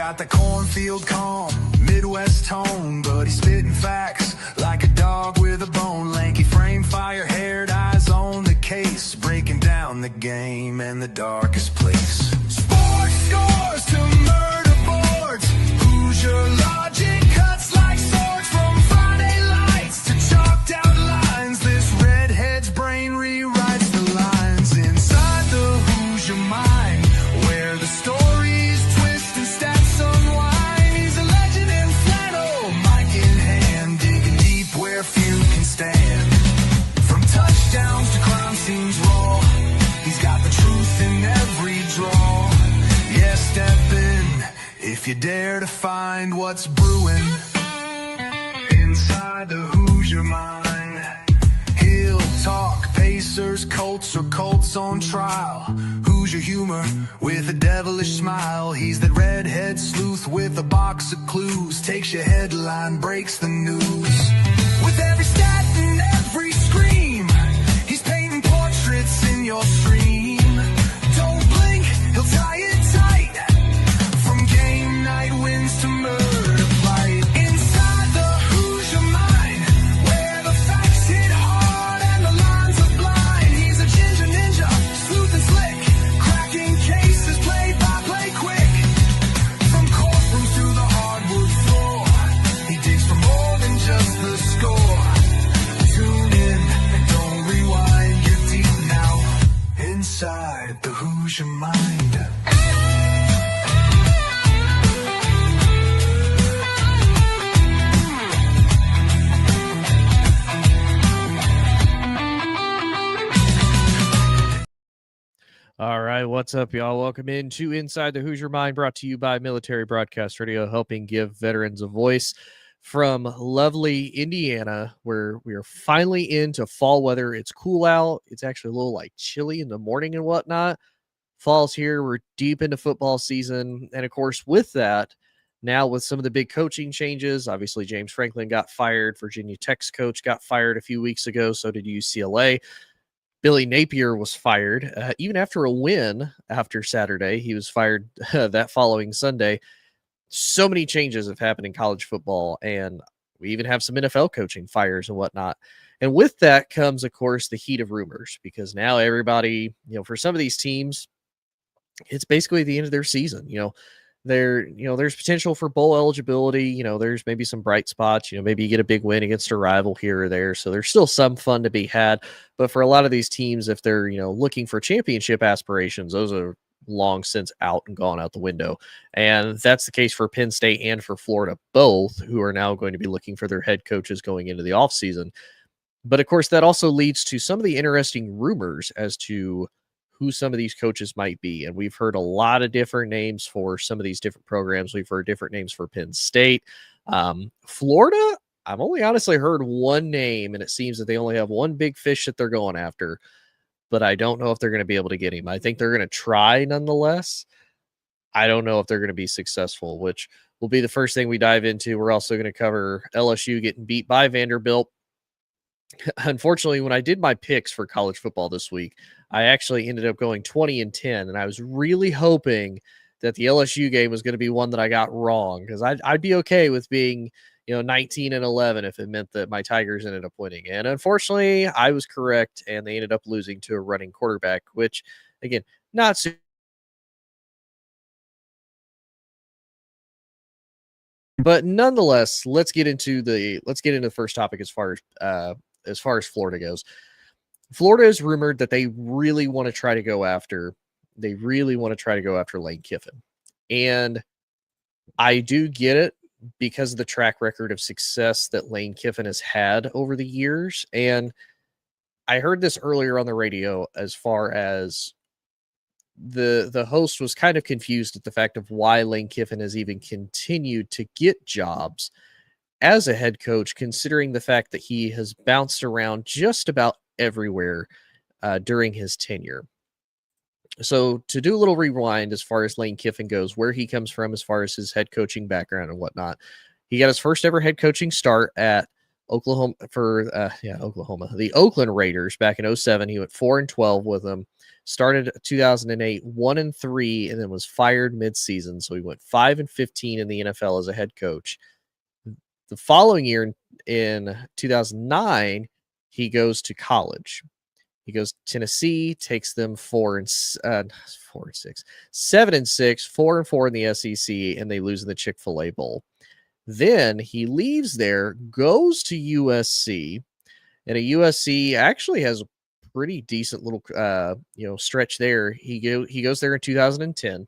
got the cornfield calm, Midwest tone, but he's spitting facts like a dog with a bone. Lanky frame, fire-haired, eyes on the case, breaking down the game in the darkest place. Sports scores to murder boards, Hoosier logic cuts like swords. From Friday lights to chalked out lines, this redhead's brain rewrites the lines inside the Hoosier mind, where the stories twist and stats unwind. He's a legend in flannel, mic in hand, digging deep where few can stand. From touchdowns to crime scenes raw, he's got the truth in every draw. Yeah, step in if you dare to find what's brewing inside the Hoosier mind. He'll talk Pacers, Colts, or Colts on trial. Hoosier humor with a devilish smile. He's that redhead sleuth with a box of clues, takes your headline, breaks the news. With every stat and every scream, he's painting portraits in your stream. Don't blink, he'll tie it tight, from game night wins to murder fight. Inside the Hoosier mind, where the facts hit hard and the lines are blind. He's a ginger ninja, smooth and slick, cracking cases play by play quick. From courtrooms to the hardwood floor, he digs for more than just the score. Tune in and don't rewind, you're deep now inside the Hoosier mind. All right, what's up, y'all? Welcome into Inside the Hoosier Mind, brought to you by Military Broadcast Radio, helping give veterans a voice from lovely Indiana, where we are finally into fall weather. It's cool out. It's actually a little like chilly in the morning and whatnot. Fall's here. We're deep into football season. And of course, with that, now with some of the big coaching changes, obviously James Franklin got fired. Virginia Tech's coach got fired a few weeks ago. So did UCLA. Billy Napier was fired even after a win after Saturday. He was fired that following Sunday. So many changes have happened in college football, and we even have some NFL coaching fires and whatnot. And with that comes, of course, the heat of rumors, because now everybody, for some of these teams, it's basically the end of their season. There's potential for bowl eligibility. There's maybe some bright spots. Maybe you get a big win against a rival here or there. So there's still some fun to be had. But for a lot of these teams, if they're, looking for championship aspirations, those are long since out and gone out the window. And that's the case for Penn State and for Florida, both, who are now going to be looking for their head coaches going into the offseason. But of course, that also leads to some of the interesting rumors as to who some of these coaches might be. And we've heard a lot of different names for some of these different programs. We've heard different names for Penn State. Florida, I've only honestly heard one name, and it seems that they only have one big fish that they're going after, but I don't know if they're going to be able to get him. I think they're going to try nonetheless. I don't know if they're going to be successful, which will be the first thing we dive into. We're also going to cover LSU getting beat by Vanderbilt. Unfortunately, when I did my picks for college football this week, I actually ended up going 20-10, and I was really hoping that the LSU game was going to be one that I got wrong, because I'd be okay with being 19-11 if it meant that my Tigers ended up winning. And unfortunately, I was correct, and they ended up losing to a running quarterback, which, again, not super. But nonetheless, let's get into the first topic as far as Florida goes. Florida is rumored that they really want to try to go after Lane Kiffin. And I do get it because of the track record of success that Lane Kiffin has had over the years. And I heard this earlier on the radio, as far as the host was kind of confused at the fact of why Lane Kiffin has even continued to get jobs as a head coach, considering the fact that he has bounced around just about everywhere during his tenure. So to do a little rewind as far as Lane Kiffin goes, where he comes from as far as his head coaching background and whatnot, he got his first ever head coaching start at Oklahoma, the Oakland Raiders back in 2007. He went 4-12 with them. Started 2008 1-3, and then was fired mid-season. So he went 5-15 in the NFL as a head coach. The following year, in 2009, he goes to college. He goes to Tennessee, takes them 4-6, 7-6, 4-4 in the SEC, and they lose in the Chick-fil-A Bowl. Then he leaves there, goes to USC, and a USC actually has a pretty decent little stretch there. He goes there in 2010.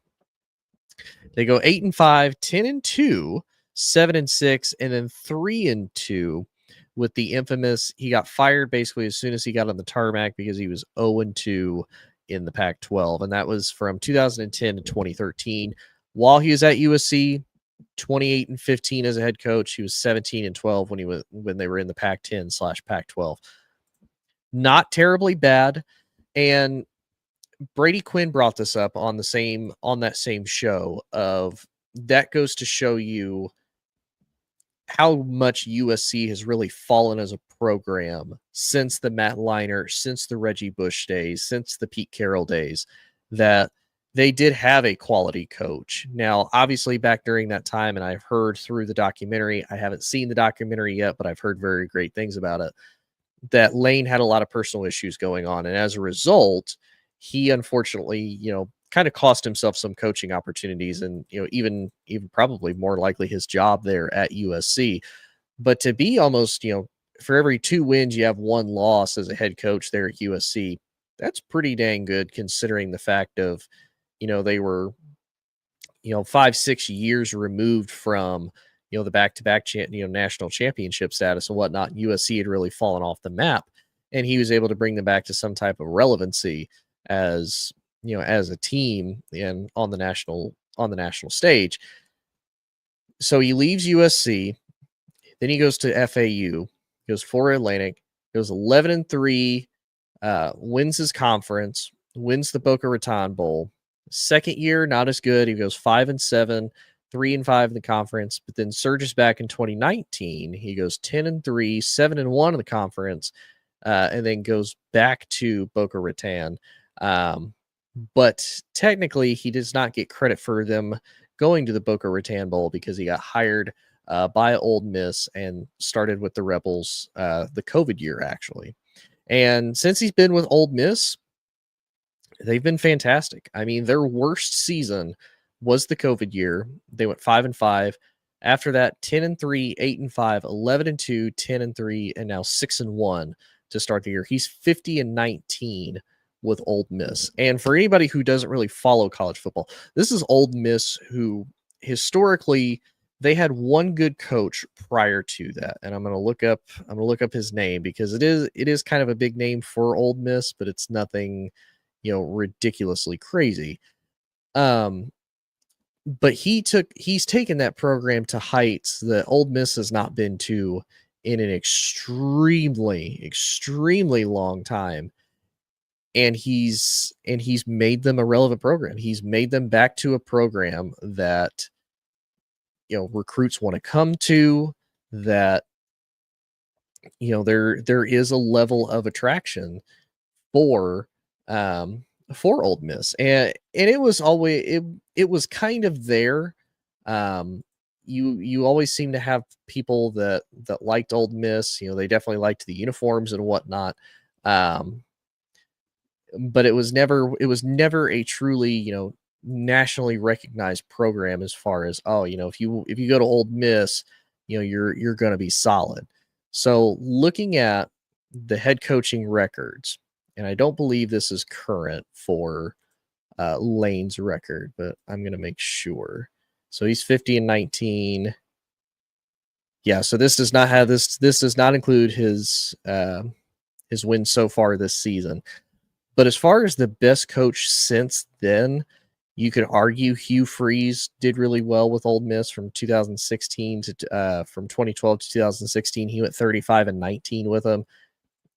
They go 8-5, 10-2, 7-6, and then 3-2. With the infamous, he got fired basically as soon as he got on the tarmac because he was 0-2 in the Pac-12, and that was from 2010 to 2013. While he was at USC, 28-15 as a head coach. He was 17-12 when they were in the Pac-10/Pac-12. Not terribly bad, and Brady Quinn brought this up on that same show. Of that goes to show you how much USC has really fallen as a program since the Matt Leinart, since the Reggie Bush days, since the Pete Carroll days, that they did have a quality coach. Now, obviously, back during that time, and I've heard through the documentary, I haven't seen the documentary yet, but I've heard very great things about it, that Lane had a lot of personal issues going on. And as a result, he unfortunately, kind of cost himself some coaching opportunities and, even probably more likely his job there at USC. But to be almost, for every 2 wins, you have 1 loss as a head coach there at USC, that's pretty dang good considering the fact of, they were, 5-6 years removed from, the back-to-back, national championship status and whatnot. USC had really fallen off the map, and he was able to bring them back to some type of relevancy as a team and on the national stage. So he leaves USC, then he goes to FAU, goes Florida Atlantic, goes 11-3, wins his conference, wins the Boca Raton Bowl. Second year, not as good. He goes 5-7, 3-5 in the conference, but then surges back in 2019. He goes 10-3, 7-1 in the conference, and then goes back to Boca Raton. But technically, he does not get credit for them going to the Boca Raton Bowl because he got hired by Ole Miss and started with the Rebels the COVID year, actually. And since he's been with Ole Miss, they've been fantastic. I mean, their worst season was the COVID year. They went 5-5. After that, 10-3, 8-5, 11-2, 10-3, and now 6-1 to start the year. He's 50-19 with Ole Miss. And for anybody who doesn't really follow college football, this is Ole Miss, who historically they had one good coach prior to that. And I'm going to look up his name because it is kind of a big name for Ole Miss, but it's nothing, ridiculously crazy. But he's taken that program to heights that Ole Miss has not been to in an extremely, extremely long time. And he's made them a relevant program. He's made them back to a program that, recruits want to come to, that, there is a level of attraction for Ole Miss. And it was always, it was kind of there. You always seem to have people that liked Ole Miss. They definitely liked the uniforms and whatnot. But it was never a truly, nationally recognized program as far as, if you go to Ole Miss, you're going to be solid. So looking at the head coaching records, and I don't believe this is current for Lane's record, but I'm going to make sure. So he's 50-19. Yeah, so this does not have this does not include his wins so far this season. But as far as the best coach since then, you could argue Hugh Freeze did really well with Ole Miss from 2016 to from 2012 to 2016. He went 35-19 with them.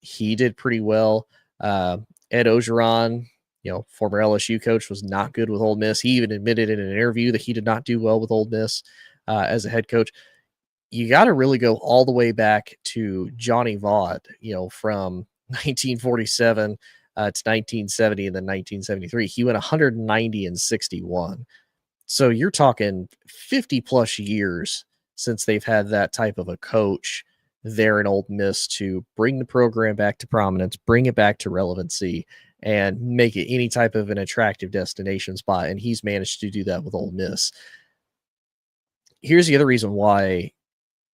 He did pretty well. Ed Ogeron, former LSU coach, was not good with Ole Miss. He even admitted in an interview that he did not do well with Ole Miss as a head coach. You got to really go all the way back to Johnny Vaught, from 1947 to 1970 and then 1973. He went 190 and 61. So you're talking 50 plus years since they've had that type of a coach there in Ole Miss to bring the program back to prominence, bring it back to relevancy, and make it any type of an attractive destination spot. And he's managed to do that with Ole Miss. Here's the other reason why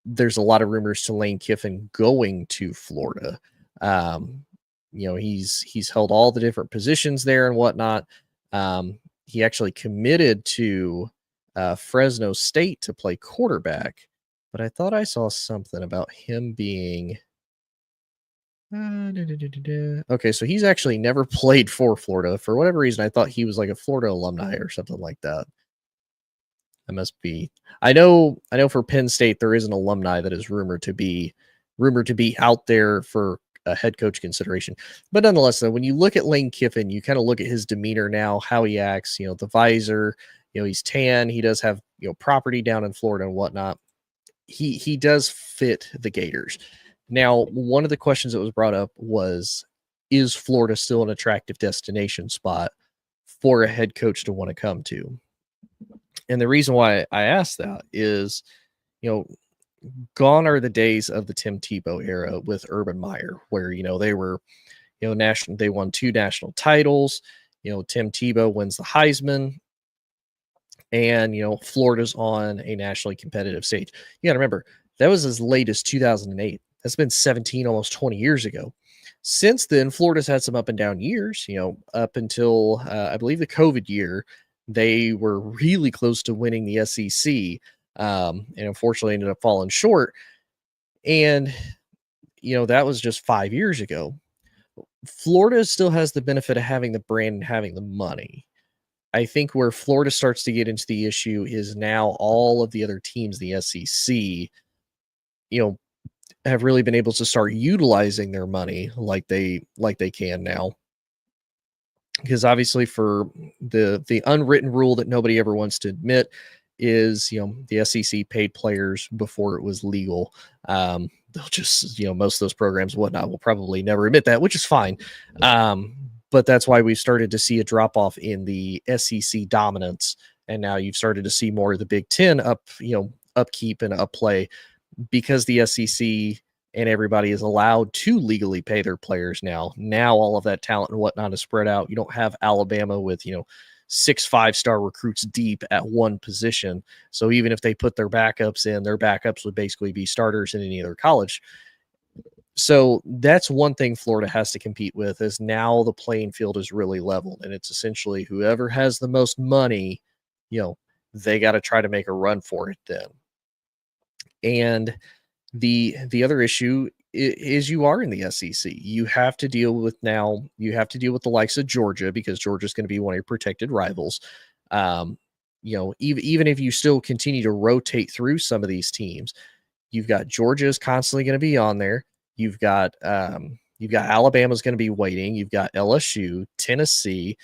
there's a lot of rumors to Lane Kiffin going to Florida. He's held all the different positions there and whatnot. He actually committed to Fresno State to play quarterback, but I thought I saw something about him being. Okay, so he's actually never played for Florida. For whatever reason, I thought he was like a Florida alumni or something like that. I must be. I know for Penn State there is an alumni that is rumored to be out there for a head coach consideration. But nonetheless, though, when you look at Lane Kiffin, you kind of look at his demeanor now, how he acts, the visor, he's tan, he does have, property down in Florida and whatnot. He does fit the Gators. Now, one of the questions that was brought up was, is Florida still an attractive destination spot for a head coach to want to come to? And the reason why I asked that is, gone are the days of the Tim Tebow era with Urban Meyer, where, they were, national, they won 2 national titles. Tim Tebow wins the Heisman, and, Florida's on a nationally competitive stage. You got to remember, that was as late as 2008. That's been 17, almost 20 years ago. Since then, Florida's had some up and down years, up until I believe the COVID year. They were really close to winning the SEC, and unfortunately ended up falling short. And, that was just 5 years ago. Florida still has the benefit of having the brand and having the money. I think where Florida starts to get into the issue is now all of the other teams, the SEC, have really been able to start utilizing their money like they can now. Because obviously, for the unwritten rule that nobody ever wants to admit is, the SEC paid players before it was legal. They'll just, most of those programs and whatnot will probably never admit that, which is fine. But that's why we've started to see a drop off in the SEC dominance, and now you've started to see more of the Big Ten upkeep and upplay, because the SEC and everybody is allowed to legally pay their players now. Now all of that talent and whatnot is spread out. You don't have Alabama with, 6 5-star recruits deep at one position. So even if they put their backups in, their backups would basically be starters in any other college. So that's one thing Florida has to compete with, is now the playing field is really leveled, and it's essentially whoever has the most money, they got to try to make a run for it then. And the other issue is you are in the SEC. You have to deal with the likes of Georgia, because Georgia's going to be one of your protected rivals. Even if you still continue to rotate through some of these teams, you've got Georgia is constantly going to be on there. You've got Alabama's going to be waiting. You've got LSU, Tennessee,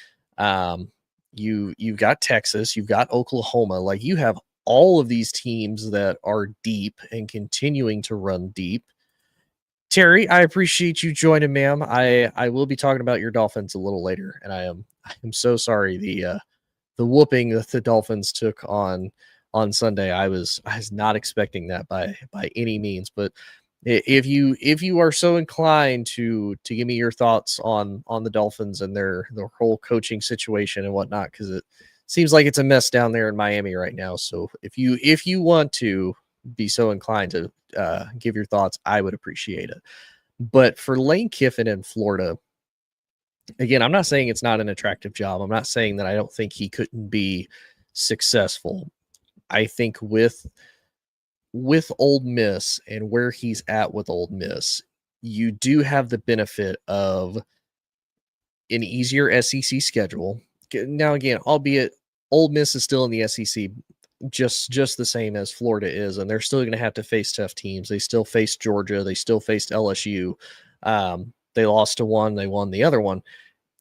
you've got Texas, you've got Oklahoma. Like, you have all of these teams that are deep and continuing to run deep. Terry, I appreciate you joining, ma'am. I will be talking about your Dolphins a little later, and I am so sorry the whooping that the Dolphins took on Sunday. I was not expecting that by any means, but if you are so inclined to give me your thoughts on the Dolphins and their whole coaching situation and whatnot, because it seems like it's a mess down there in Miami right now. So if you want to be so inclined to give your thoughts, I would appreciate it. But for Lane Kiffin in Florida, again, I'm not saying it's not an attractive job. I'm not saying that I don't think he couldn't be successful. I think with Ole Miss and where he's at with Ole Miss, you do have the benefit of an easier SEC schedule. Now, again, albeit Ole Miss is still in the SEC just the same as Florida is, and they're still going to have to face tough teams. They still faced Georgia. They still faced LSU. They lost to one. They won the other one.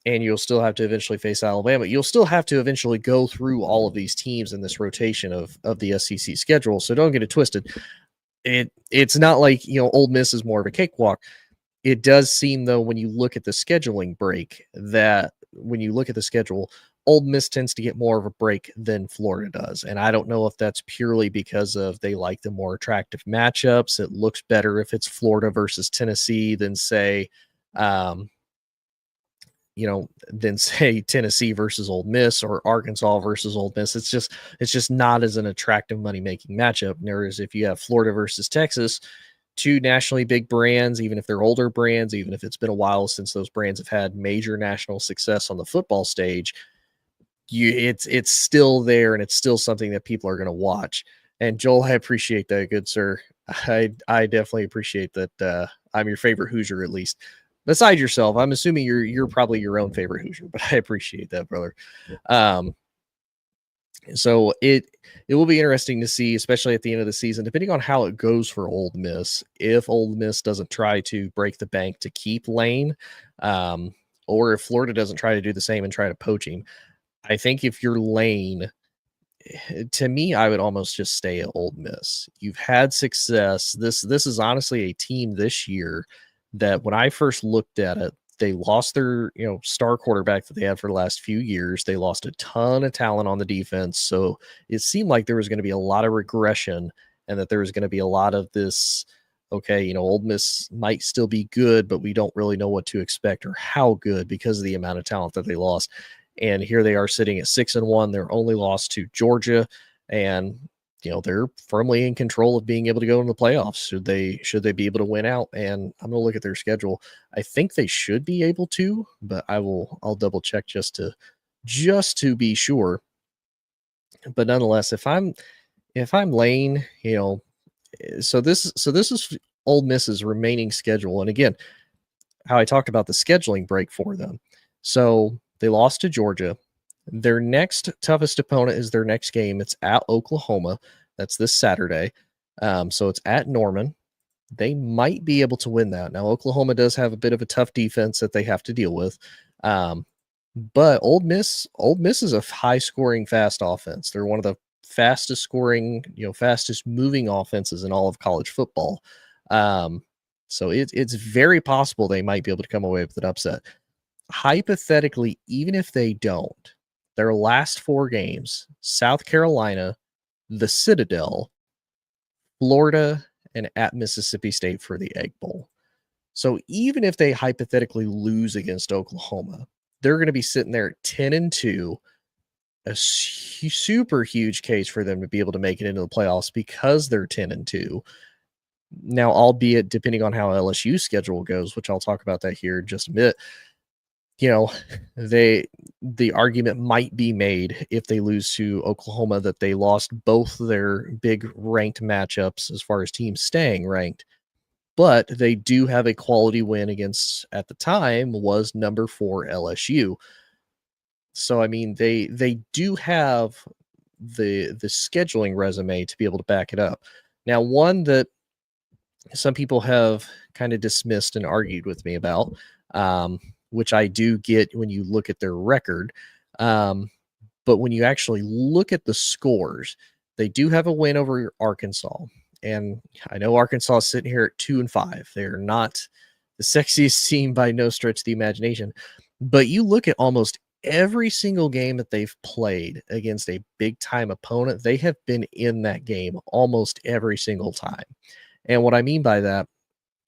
And you'll still have to eventually face Alabama. You'll still have to eventually go through all of these teams in this rotation of the SEC schedule. So don't get it twisted. It's not like, Ole Miss is more of a cakewalk. It does seem, though, when you look at the scheduling break, that when you look at the schedule, Ole Miss tends to get more of a break than Florida does, and I don't know if that's purely because of they like the more attractive matchups. It looks better if it's Florida versus Tennessee than say, um, than say Tennessee versus Ole Miss or Arkansas versus Ole Miss. It's just not as an attractive money making matchup. Whereas if you have Florida versus Texas, two nationally big brands, even if they're older brands, even if it's been a while since those brands have had major national success on the football stage, it's still there and it's still something that people are going to watch. And Joel, I appreciate that, good sir. I definitely appreciate that. I'm your favorite Hoosier, at least. Besides yourself, I'm assuming you're probably your own favorite Hoosier, but I appreciate that, brother. Um, so it will be interesting to see, especially at the end of the season, depending on how it goes for Ole Miss. If Ole Miss doesn't try to break the bank to keep Lane, or if Florida doesn't try to do the same and try to poach him. I think if you're Lane, to me, I would almost just stay at Ole Miss. You've had success. This is honestly a team this year that when I first looked at it, they lost their star quarterback that they had for the last few years. They lost a ton of talent on the defense, so it seemed like there was going to be a lot of regression, and that there was going to be a lot of this. Okay, Ole Miss might still be good, but we don't really know what to expect or how good because of the amount of talent that they lost. And here they are sitting at 6-1. They're only lost to Georgia, and they're firmly in control of being able to go in the playoffs. Should they be able to win out? And I'm gonna look at their schedule. I think they should be able to, but I'll double check just to be sure. But nonetheless, if I'm Lane, so this is Ole Miss's remaining schedule. And again, how I talked about the scheduling break for them. So they lost to Georgia. Their next toughest opponent is their next game. It's at Oklahoma. That's this Saturday. So it's at Norman. They might be able to win that. Now, Oklahoma does have a bit of a tough defense that they have to deal with. But Ole Miss is a high scoring, fast offense. They're one of the fastest scoring, fastest moving offenses in all of college football. So it's very possible they might be able to come away with an upset. Hypothetically, even if they don't, their last four games: South Carolina, the Citadel, Florida, and at Mississippi State for the Egg Bowl. So even if they hypothetically lose against Oklahoma, they're going to be sitting there at 10-2, a super huge case for them to be able to make it into the playoffs because they're 10-2. Now, albeit depending on how LSU's schedule goes, which I'll talk about that here in just a bit, you know, the argument might be made if they lose to Oklahoma that they lost both their big ranked matchups as far as teams staying ranked, but they do have a quality win against, at the time, was number 4 LSU. So I mean, they do have the scheduling resume to be able to back it up. Now, one that some people have kind of dismissed and argued with me about, which I do get when you look at their record. But when you actually look at the scores, they do have a win over Arkansas. And I know Arkansas is sitting here at 2-5. They're not the sexiest team by no stretch of the imagination. But you look at almost every single game that they've played against a big time opponent, they have been in that game almost every single time. And what I mean by that,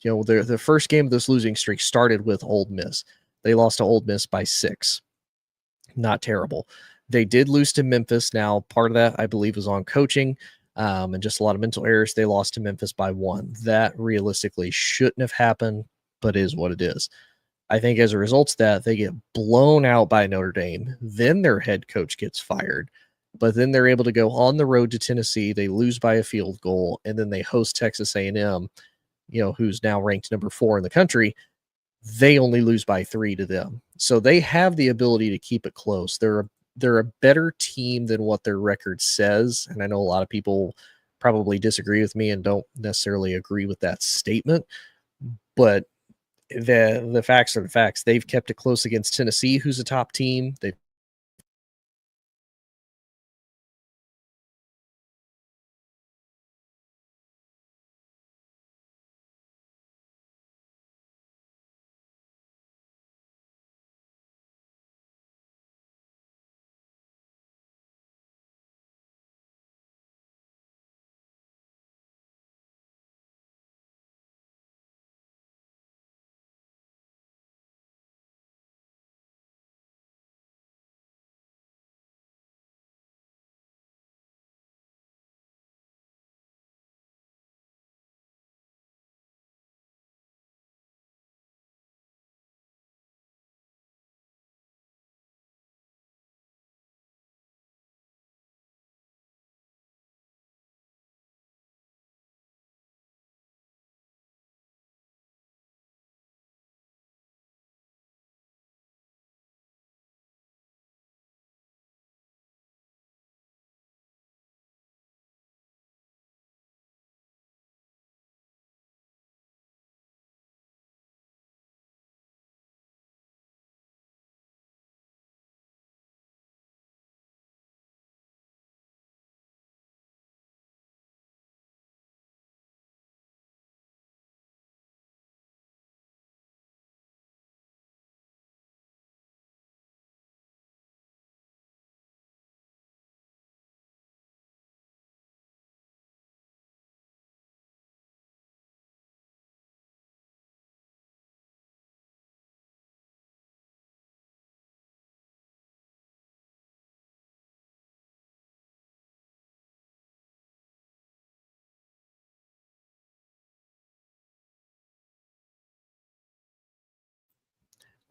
the first game of this losing streak started with Ole Miss. They lost to Ole Miss by 6. Not terrible. They did lose to Memphis. Now, part of that, I believe, was on coaching and just a lot of mental errors. They lost to Memphis by 1. That realistically shouldn't have happened, but is what it is. I think as a result of that, they get blown out by Notre Dame. Then their head coach gets fired. But then they're able to go on the road to Tennessee. They lose by a field goal, and then they host Texas A&M, who's now ranked number 4 in the country. They only lose by 3 to them. So they have the ability to keep it close. They're a better team than what their record says. And I know a lot of people probably disagree with me and don't necessarily agree with that statement. But the facts are the facts. They've kept it close against Tennessee, who's a top team. They've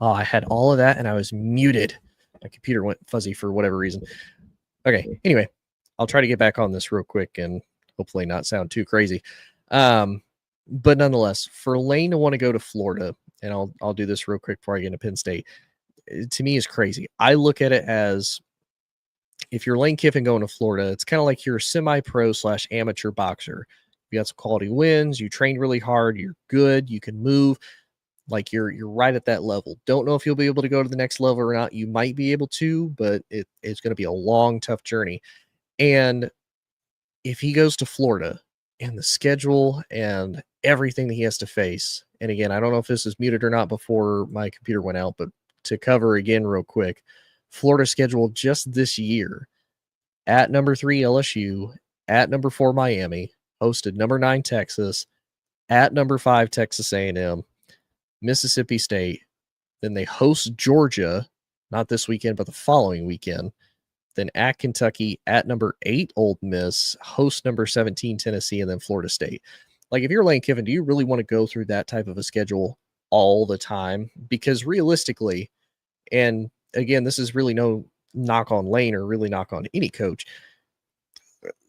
Oh, I had all of that and I was muted. My computer went fuzzy for whatever reason. Okay. Anyway, I'll try to get back on this real quick and hopefully not sound too crazy. But nonetheless, for Lane to want to go to Florida, and I'll do this real quick before I get into Penn State, to me is crazy. I look at it as if you're Lane Kiffin going to Florida, it's kind of like you're a semi-pro / amateur boxer. You got some quality wins, you train really hard, you're good, you can move, like you're right at that level. Don't know if you'll be able to go to the next level or not. You might be able to, but it's going to be a long, tough journey. And if he goes to Florida and the schedule and everything that he has to face, and again, I don't know if this is muted or not before my computer went out, but to cover again real quick, Florida schedule just this year at number 3 LSU, at number 4 Miami, hosted number 9 Texas, at number 5 Texas A&M, Mississippi State, then they host Georgia, not this weekend, but the following weekend, then at Kentucky, at number 8 Ole Miss, host number 17 Tennessee, and then Florida State. Like, if you're Lane Kiffin, do you really want to go through that type of a schedule all the time? Because realistically, and again, this is really no knock on Lane or really knock on any coach.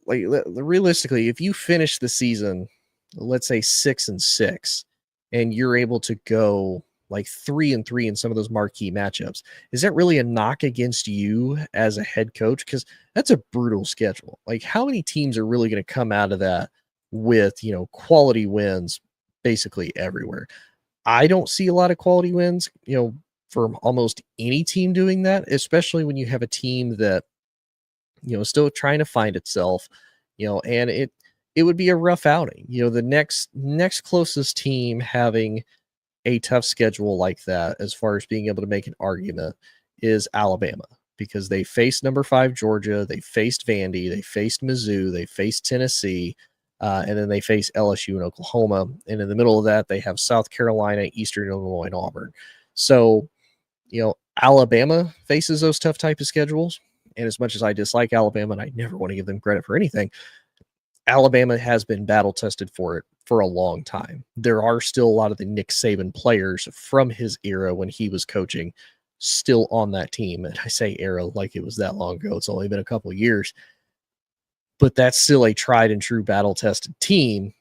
Like, realistically, if you finish the season, let's say 6-6, and you're able to go like 3-3 in some of those marquee matchups, is that really a knock against you as a head coach? Because that's a brutal schedule. Like, how many teams are really going to come out of that with, quality wins basically everywhere? I don't see a lot of quality wins, from almost any team doing that, especially when you have a team that, still trying to find itself, and it would be a rough outing. The next closest team having a tough schedule like that, as far as being able to make an argument, is Alabama, because they faced number 5 Georgia, they faced Vandy, they faced Mizzou, they faced Tennessee, and then they face LSU and Oklahoma. And in the middle of that, they have South Carolina, Eastern Illinois, and Auburn. So, Alabama faces those tough type of schedules. And as much as I dislike Alabama, and I never want to give them credit for anything, Alabama has been battle tested for it for a long time. There are still a lot of the Nick Saban players from his era when he was coaching still on that team. And I say era like it was that long ago. It's only been a couple of years. But that's still a tried and true battle tested team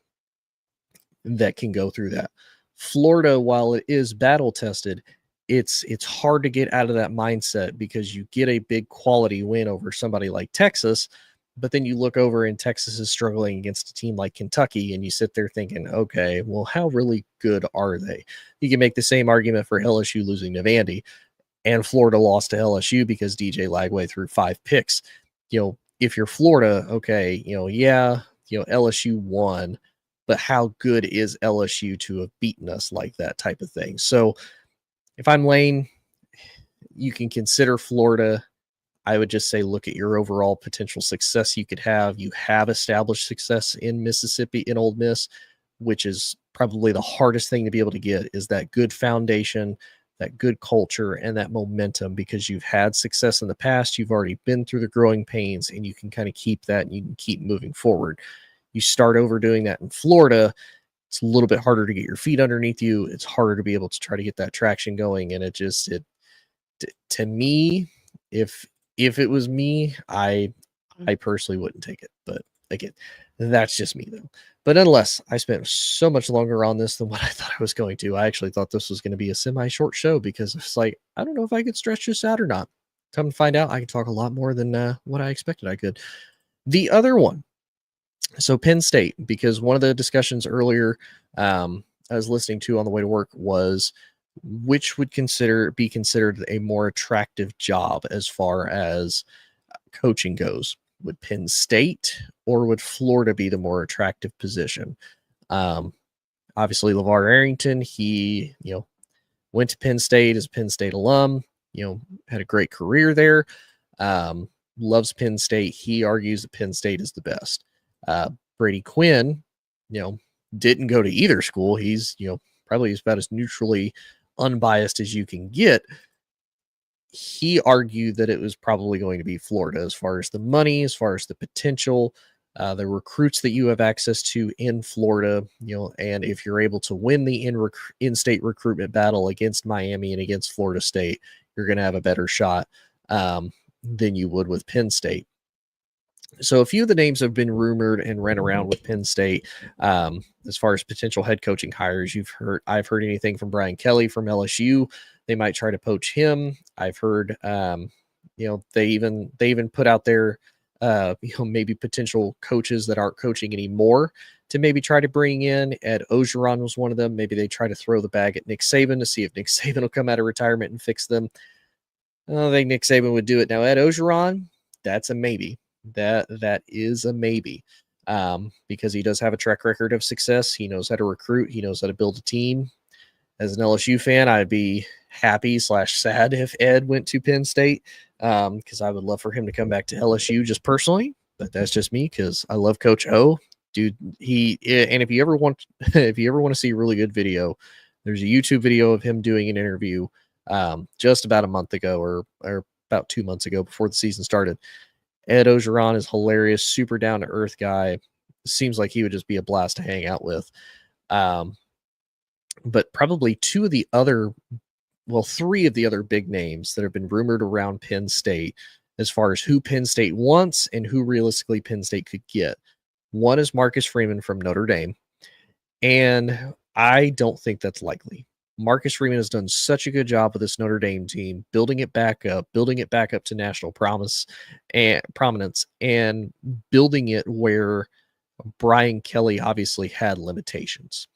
that can go through that. Florida, while it is battle tested, it's hard to get out of that mindset, because you get a big quality win over somebody like Texas, but then you look over and Texas is struggling against a team like Kentucky, and you sit there thinking, okay, well, how really good are they? You can make the same argument for LSU losing to Vandy, and Florida lost to LSU because DJ Lagway threw 5 picks. If you're Florida, okay, LSU won, but how good is LSU to have beaten us like that type of thing? So if I'm Lane, you can consider Florida. I would just say, look at your overall potential success you could have. You have established success in Mississippi in Ole Miss, which is probably the hardest thing to be able to get, is that good foundation, that good culture, and that momentum, because you've had success in the past. You've already been through the growing pains, and you can kind of keep that, and you can keep moving forward. You start over doing that in Florida, it's a little bit harder to get your feet underneath you. It's harder to be able to try to get that traction going. And to me, if it was me, I personally wouldn't take it. But again, that's just me though. But nonetheless, I spent so much longer on this than what I thought I was going to. I actually thought this was going to be a semi-short show, because it's like, I don't know if I could stretch this out or not. Come to find out, I can talk a lot more than what I expected I could. The other one, so Penn State, because one of the discussions earlier I was listening to on the way to work was which would be considered a more attractive job as far as coaching goes. Would Penn State or would Florida be the more attractive position? Obviously, LeVar Arrington, he went to Penn State as a Penn State alum, had a great career there, loves Penn State. He argues that Penn State is the best. Brady Quinn, didn't go to either school. He's, probably about as neutrally unbiased as you can get. He argued that it was probably going to be Florida as far as the money, as far as the potential. the recruits that you have access to in Florida, and if you're able to win the in-state recruitment battle against Miami and against Florida State, you're going to have a better shot than you would with Penn State. So a few of the names have been rumored and ran around with Penn State as far as potential head coaching hires. I've heard anything from Brian Kelly from LSU. They might try to poach him. I've heard, they even put out there, maybe potential coaches that aren't coaching anymore to maybe try to bring in. Ed Ogeron was one of them. Maybe they try to throw the bag at Nick Saban to see if Nick Saban will come out of retirement and fix them. I don't think Nick Saban would do it. Now, Ed Ogeron, that's a maybe. That is a maybe, because he does have a track record of success. He knows how to recruit. He knows how to build a team. As an LSU fan, I'd be happy/sad if Ed went to Penn State, because I would love for him to come back to LSU just personally. But that's just me, because I love Coach O, dude. And if you ever want to see a really good video, there's a YouTube video of him doing an interview just about a month ago or about 2 months ago before the season started. Ed Ogeron is hilarious, super down to earth guy. Seems like he would just be a blast to hang out with. But probably three of the other big names that have been rumored around Penn State as far as who Penn State wants and who realistically Penn State could get. One is Marcus Freeman from Notre Dame, and I don't think that's likely. Marcus Freeman has done such a good job with this Notre Dame team, building it back up to national prominence, and building it where Brian Kelly obviously had limitations.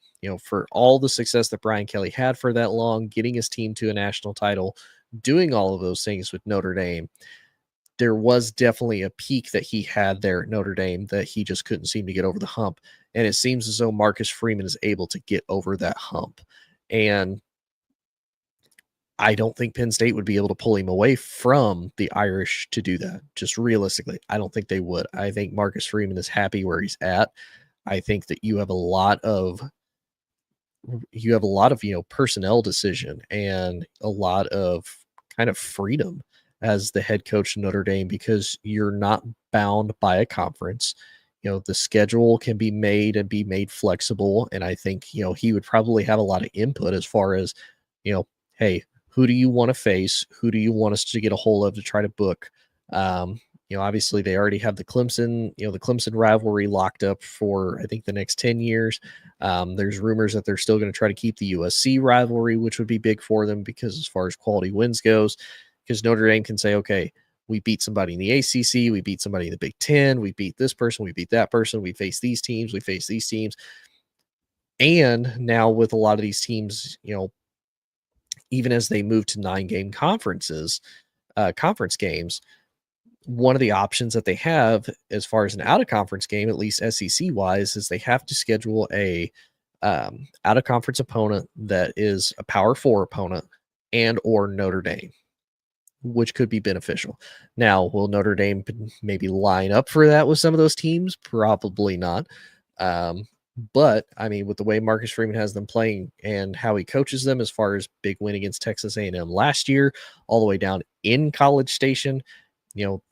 For all the success that Brian Kelly had for that long, getting his team to a national title, doing all of those things with Notre Dame, there was definitely a peak that he had there at Notre Dame that he just couldn't seem to get over the hump. And it seems as though Marcus Freeman is able to get over that hump. And I don't think Penn State would be able to pull him away from the Irish to do that. Just realistically, I don't think they would. I think Marcus Freeman is happy where he's at. I think that you have a lot of personnel decision and a lot of kind of freedom as the head coach of Notre Dame, because you're not bound by a conference. The schedule can be made flexible. And I think, he would probably have a lot of input as far as, hey, who do you want to face? Who do you want us to get a hold of to try to book? Obviously they already have the Clemson rivalry locked up for, I think, the next 10 years. There's rumors that they're still going to try to keep the USC rivalry, which would be big for them, because as far as quality wins goes, because Notre Dame can say, okay, we beat somebody in the ACC, we beat somebody in the Big Ten, we beat this person, we beat that person, we face these teams, And now with a lot of these teams, even as they move to 9-game conference games, one of the options that they have as far as an out-of-conference game, at least SEC-wise, is they have to schedule a out-of-conference opponent that is a Power 4 opponent and or Notre Dame, which could be beneficial. Now, will Notre Dame maybe line up for that with some of those teams? Probably not. But I mean, with the way Marcus Freeman has them playing and how he coaches them, as far as big win against Texas A&M last year, all the way down in College Station,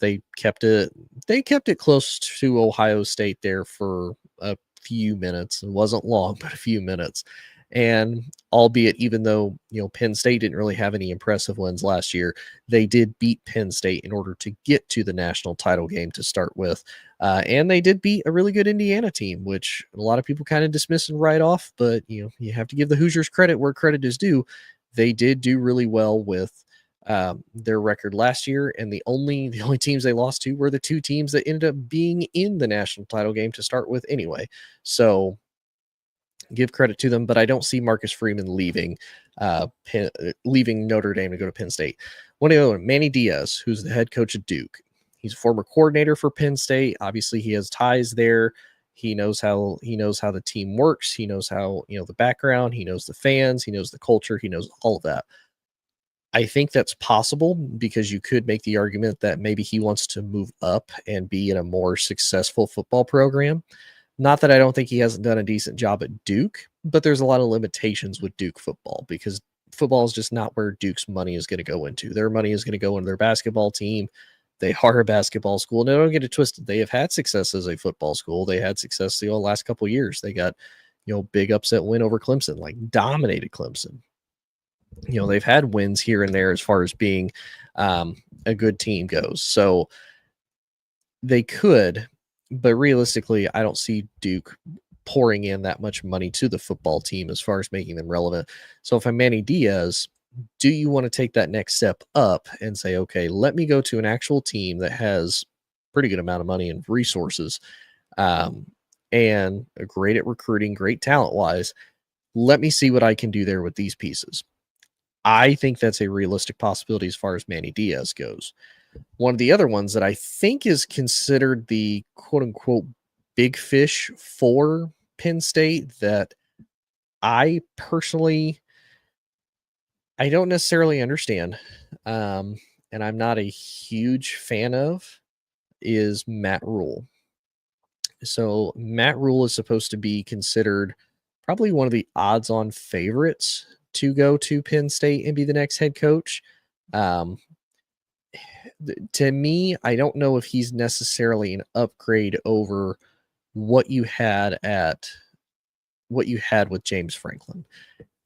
they kept it close to Ohio State there for a few minutes. It wasn't long, but a few minutes. And albeit, even though, Penn State didn't really have any impressive wins last year, they did beat Penn State in order to get to the national title game to start with. And they did beat a really good Indiana team, which a lot of people kind of dismiss and write off. But, you have to give the Hoosiers credit where credit is due. They did do really well with their record last year. And the only teams they lost to were the two teams that ended up being in the national title game to start with anyway. So give credit to them, but I don't see Marcus Freeman leaving Notre Dame to go to Penn State. One of the other, Manny Diaz, who's the head coach of Duke. He's a former coordinator for Penn State. Obviously, he has ties there. He knows how the team works. He knows how, the background. He knows the fans. He knows the culture. He knows all of that. I think that's possible, because you could make the argument that maybe he wants to move up and be in a more successful football program. Not that I don't think he hasn't done a decent job at Duke, but there's a lot of limitations with Duke football, because football is just not where Duke's money is going to go into. Their money is going to go into their basketball team. They are a basketball school. Now, don't get it twisted. They have had success as a football school. They had success the last couple of years. They got, big upset win over Clemson, like dominated Clemson. They've had wins here and there as far as being a good team goes. So they could, but realistically, I don't see Duke pouring in that much money to the football team as far as making them relevant. So if I'm Manny Diaz, do you want to take that next step up and say, okay, let me go to an actual team that has pretty good amount of money and resources, and are great at recruiting, great talent wise. Let me see what I can do there with these pieces. I think that's a realistic possibility as far as Manny Diaz goes. One of the other ones that I think is considered the quote unquote big fish for Penn State that I personally, I don't necessarily understand, and I'm not a huge fan of, is Matt Rule. So Matt Rule is supposed to be considered probably one of the odds-on favorites to go to Penn State and be the next head coach. To me, I don't know if he's necessarily an upgrade over what you had with James Franklin.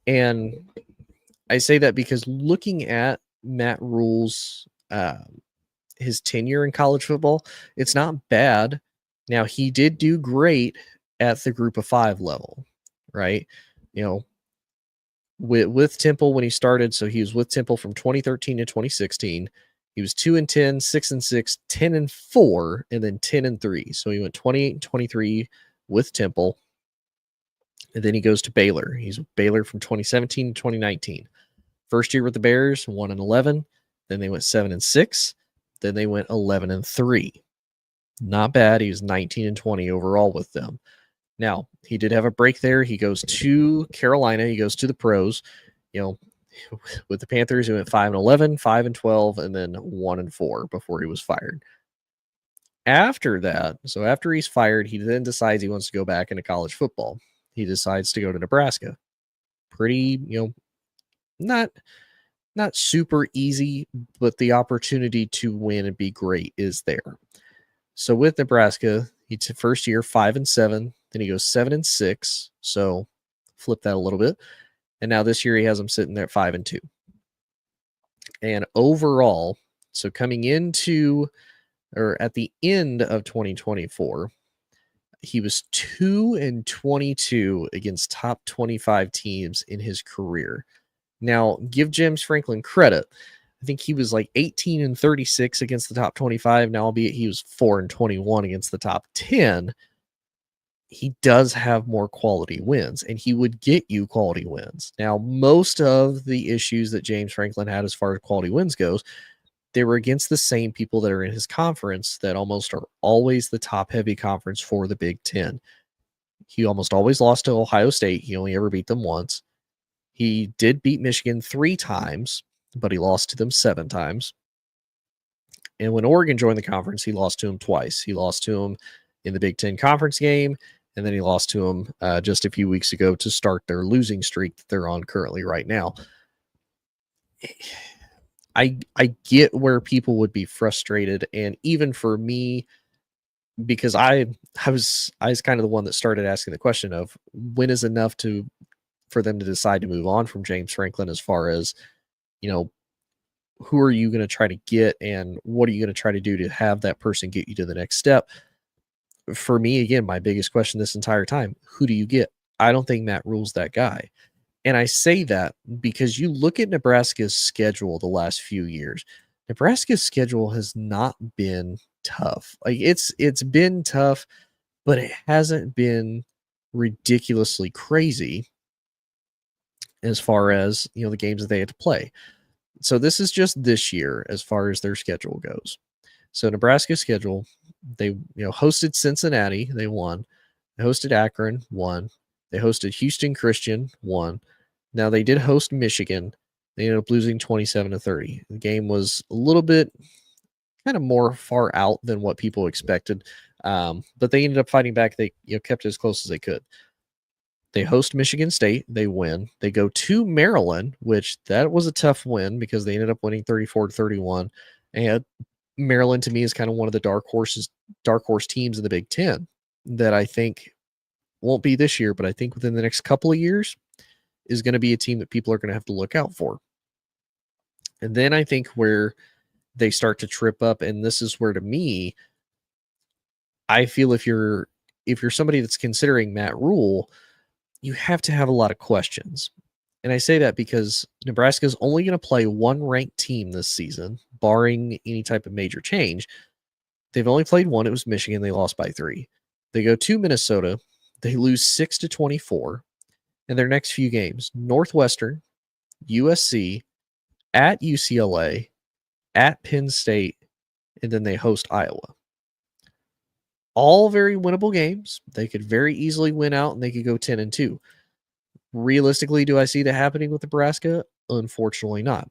And I say that because looking at Matt Rule's his tenure in college football, it's not bad. Now, he did do great at the group of 5 level, right? With Temple when he started. So he was with Temple from 2013 to 2016. He was 2-10, 6-6, 10-4, and then 10-3. So he went 28-23 with Temple. And then he goes to Baylor. He's with Baylor from 2017 to 2019. First year with the Bears, 1-11. Then they went 7-6. Then they went 11-3. Not bad. He was 19-20 overall with them. Now, he did have a break there. He goes to Carolina. He goes to the pros. With the Panthers, he went 5-11, 5-12, and then 1-4 before he was fired. After that, so after he's fired, he then decides he wants to go back into college football. He decides to go to Nebraska. Pretty, not super easy, but the opportunity to win and be great is there. So with Nebraska, he's first year 5-7, then he goes 7-6. So flip that a little bit. And now this year he has them sitting there at 5-2. And overall, so coming into or at the end of 2024, he was 2-22 against top 25 teams in his career. Now, give James Franklin credit. I think he was like 18-36 against the top 25. Now, albeit he was 4-21 against the top 10, he does have more quality wins, and he would get you quality wins. Now, most of the issues that James Franklin had as far as quality wins goes, they were against the same people that are in his conference that almost are always the top-heavy conference for the Big Ten. He almost always lost to Ohio State. He only ever beat them once. He did beat Michigan 3 times, but he lost to them 7 times. And when Oregon joined the conference, he lost to them twice. He lost to them in the Big Ten conference game, and then he lost to them just a few weeks ago to start their losing streak that they're on currently right now. I get where people would be frustrated, and even for me, because I was kind of the one that started asking the question of when is enough for them to decide to move on from James Franklin, as far as, who are you going to try to get and what are you going to try to do to have that person get you to the next step? For me, again, my biggest question this entire time, who do you get? I don't think Matt Rule's that guy. And I say that because you look at Nebraska's schedule the last few years. Nebraska's schedule has not been tough. Like it's been tough, but it hasn't been ridiculously crazy as far as, the games that they had to play. So this is just this year as far as their schedule goes. So Nebraska's schedule, they hosted Cincinnati, they won. They hosted Akron, won. They hosted Houston Christian, won. Now they did host Michigan. They ended up losing 27-30. The game was a little bit kind of more far out than what people expected, but they ended up fighting back. They kept it as close as they could. They host Michigan State. They win. They go to Maryland, which that was a tough win because they ended up winning 34-31. And Maryland to me is kind of one of the dark horse teams in the Big Ten that I think won't be this year, but I think within the next couple of years is going to be a team that people are going to have to look out for. And then I think where they start to trip up, and this is where to me, I feel if you're somebody that's considering Matt Rule, you have to have a lot of questions. And I say that because Nebraska is only going to play one ranked team this season, barring any type of major change. They've only played one. It was Michigan. They lost by 3. They go to Minnesota. They lose 6-24. And their next few games, Northwestern, USC, at UCLA, at Penn State, and then they host Iowa. All very winnable games. They could very easily win out and they could go 10-2. Realistically, do I see that happening with Nebraska? Unfortunately not.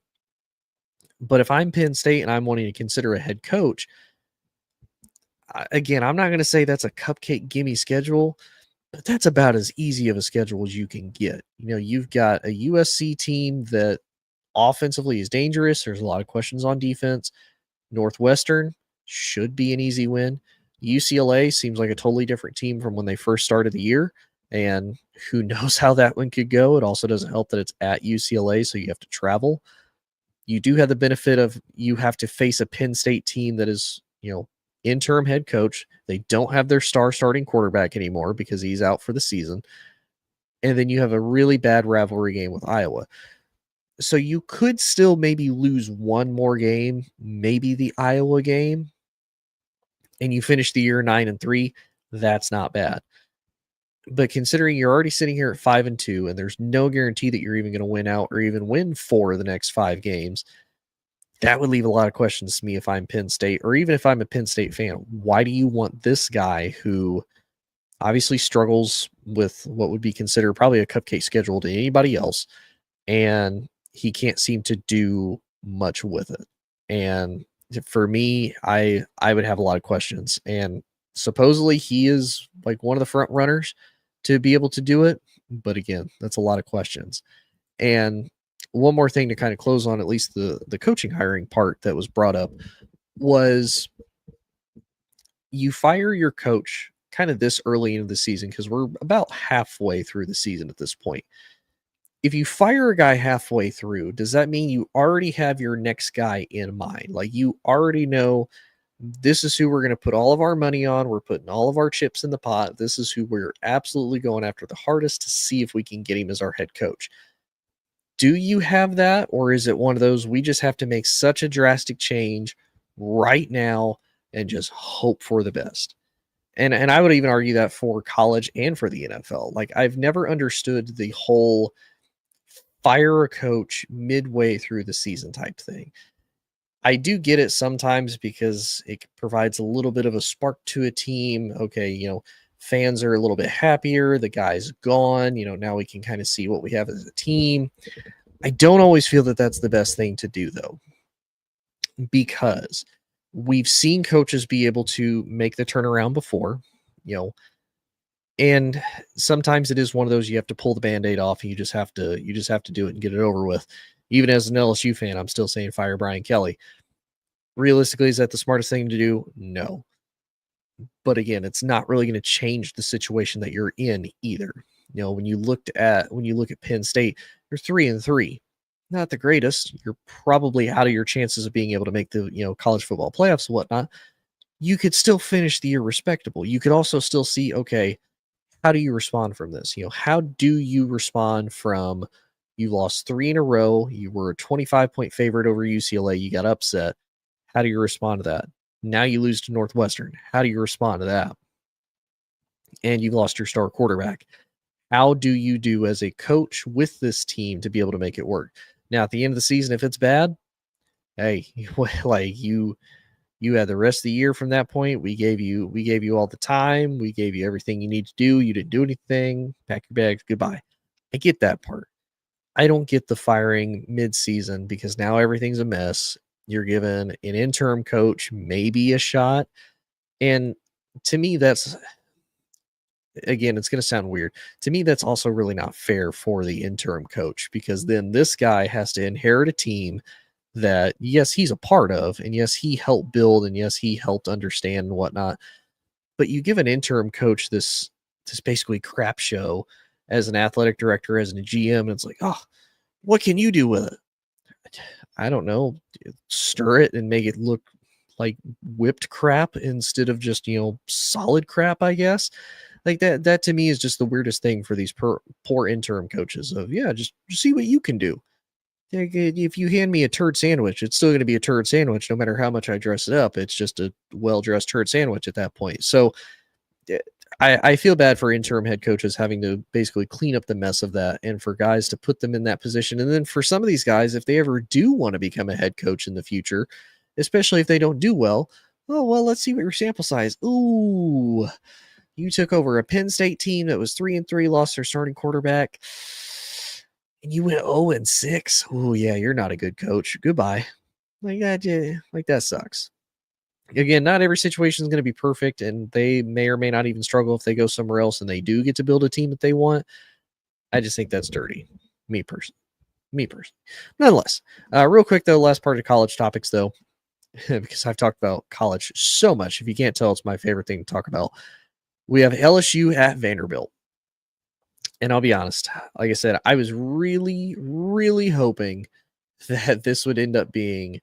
But if I'm Penn State and I'm wanting to consider a head coach, again, I'm not going to say that's a cupcake gimme schedule, but that's about as easy of a schedule as you can get. You know, you've got a USC team that offensively is dangerous. There's a lot of questions on defense. Northwestern should be an easy win. UCLA seems like a totally different team from when they first started the year, and who knows how that one could go. It also doesn't help that it's at UCLA, so you have to travel. You do have the benefit of you have to face a Penn State team that is, you know, interim head coach. They don't have their star starting quarterback anymore because he's out for the season. And then you have a really bad rivalry game with Iowa. So you could still maybe lose one more game, maybe the Iowa game, and you finish the year 9-3. That's not bad. But considering you're already sitting here at 5-2, and there's no guarantee that you're even going to win out or even win 4 of the next 5 games, that would leave a lot of questions to me if I'm Penn State, or even if I'm a Penn State fan. Why do you want this guy who obviously struggles with what would be considered probably a cupcake schedule to anybody else, and he can't seem to do much with it? And for me, I would have a lot of questions. And supposedly he is like one of the front runners to be able to do it. But again, that's a lot of questions. And one more thing to kind of close on, at least the coaching hiring part that was brought up, was you fire your coach kind of this early into the season, because we're about halfway through the season at this point. If you fire a guy halfway through, does that mean you already have your next guy in mind? Like, you already know this is who we're going to put all of our money on. We're putting all of our chips in the pot. This is who we're absolutely going after the hardest to see if we can get him as our head coach. Do you have that? Or is it one of those, we just have to make such a drastic change right now and just hope for the best? And I would even argue that for college and for the NFL. Like, I've never understood the whole fire a coach midway through the season type thing. I do get it sometimes because it provides a little bit of a spark to a team. Okay, you know, fans are a little bit happier. The guy's gone. You know, now we can kind of see what we have as a team. I don't always feel that that's the best thing to do, though, because we've seen coaches be able to make the turnaround before, you know, and sometimes it is one of those, you have to pull the Band-Aid off and you just have to do it and get it over with. Even as an LSU fan, I'm still saying fire Brian Kelly. Realistically, is that the smartest thing to do? No. But again, it's not really going to change the situation that you're in either. You know, when you look at Penn State, you're 3-3. Not the greatest. You're probably out of your chances of being able to make the, you know, college football playoffs and whatnot. You could still finish the year respectable. You could also still see, okay, how do you respond from this? You know, how do you respond from, you lost 3 in a row, you were a 25-point favorite over UCLA, you got upset. How do you respond to that? Now you lose to Northwestern. How do you respond to that? And you've lost your star quarterback. How do you do as a coach with this team to be able to make it work? Now, at the end of the season, if it's bad, hey, like you had the rest of the year from that point. We gave you all the time. We gave you everything you need to do. You didn't do anything. Pack your bags. Goodbye. I get that part. I don't get the firing mid-season because now everything's a mess. You're given an interim coach maybe a shot. And to me, that's, again, it's going to sound weird. To me, that's also really not fair for the interim coach, because then this guy has to inherit a team that, yes, he's a part of, and yes, he helped build, and yes, he helped understand and whatnot. But you give an interim coach this basically crap show as an athletic director, as a GM, and it's like, oh, what can you do with it? I don't know. Stir it and make it look like whipped crap instead of just, solid crap, I guess. Like that to me is just the weirdest thing for these poor interim coaches of, yeah, just see what you can do. Like, if you hand me a turd sandwich, it's still going to be a turd sandwich no matter how much I dress it up. It's just a well-dressed turd sandwich at that point. So eh, I feel bad for interim head coaches having to basically clean up the mess of that, and for guys to put them in that position. And then for some of these guys, if they ever do want to become a head coach in the future, especially if they don't do well, oh, well, let's see what your sample size. Ooh, you took over a Penn State team that was 3-3, lost their starting quarterback, and you went 0-6. Oh, yeah, you're not a good coach. Goodbye. Like that, like that sucks. Again, not every situation is going to be perfect, and they may or may not even struggle if they go somewhere else and they do get to build a team that they want. I just think that's dirty. Me personally. Nonetheless, real quick though, last part of college topics though, because I've talked about college so much. If you can't tell, it's my favorite thing to talk about. We have LSU at Vanderbilt. And I'll be honest, like I said, I was really, really hoping that this would end up being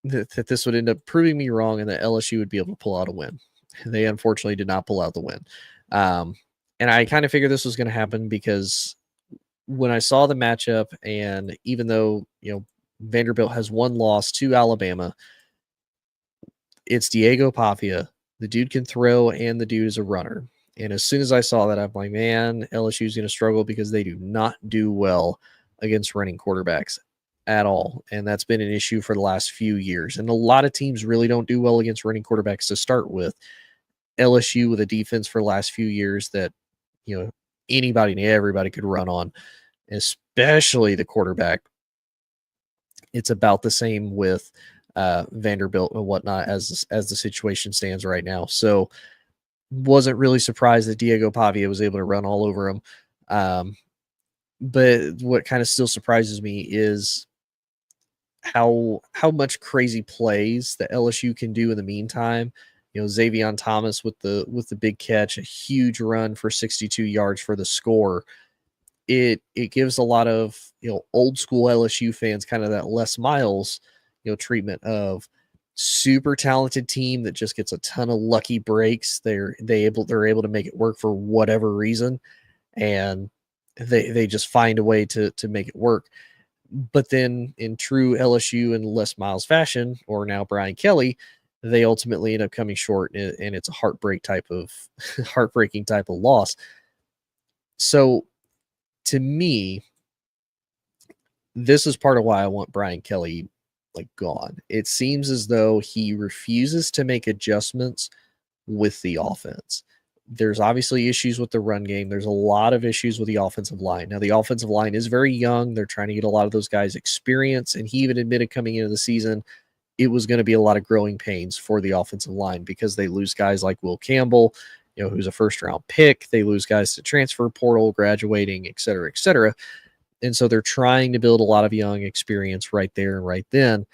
that this would end up proving me wrong and that LSU would be able to pull out a win. They unfortunately did not pull out the win. And I kind of figured this was going to happen because when I saw the matchup, and even though, Vanderbilt has one loss to Alabama, it's Diego Pavia. The dude can throw, and the dude is a runner. And as soon as I saw that, I'm like, man, LSU is going to struggle because they do not do well against running quarterbacks at all. And that's been an issue for the last few years. And a lot of teams really don't do well against running quarterbacks to start with. LSU with a defense for the last few years that, anybody and everybody could run on, especially the quarterback. It's about the same with Vanderbilt and whatnot as the situation stands right now. So wasn't really surprised that Diego Pavia was able to run all over him. But what kind of still surprises me is how much crazy plays that LSU can do in the meantime. Xavier Thomas with the big catch, a huge run for 62 yards for the score. It gives a lot of, old school LSU fans kind of that Les Miles, treatment of super talented team that just gets a ton of lucky breaks. They're able to make it work for whatever reason, and they just find a way to make it work. But then in true LSU and Les Miles fashion, or now Brian Kelly, they ultimately end up coming short, and it's a heartbreaking type of loss. So to me, this is part of why I want Brian Kelly gone. It seems as though he refuses to make adjustments with the offense. There's obviously issues with the run game. There's a lot of issues with the offensive line. Now, the offensive line is very young. They're trying to get a lot of those guys experience, and he even admitted coming into the season it was going to be a lot of growing pains for the offensive line because they lose guys like Will Campbell, who's a first-round pick. They lose guys to transfer portal, graduating, et cetera, et cetera. And so they're trying to build a lot of young experience right there and right then,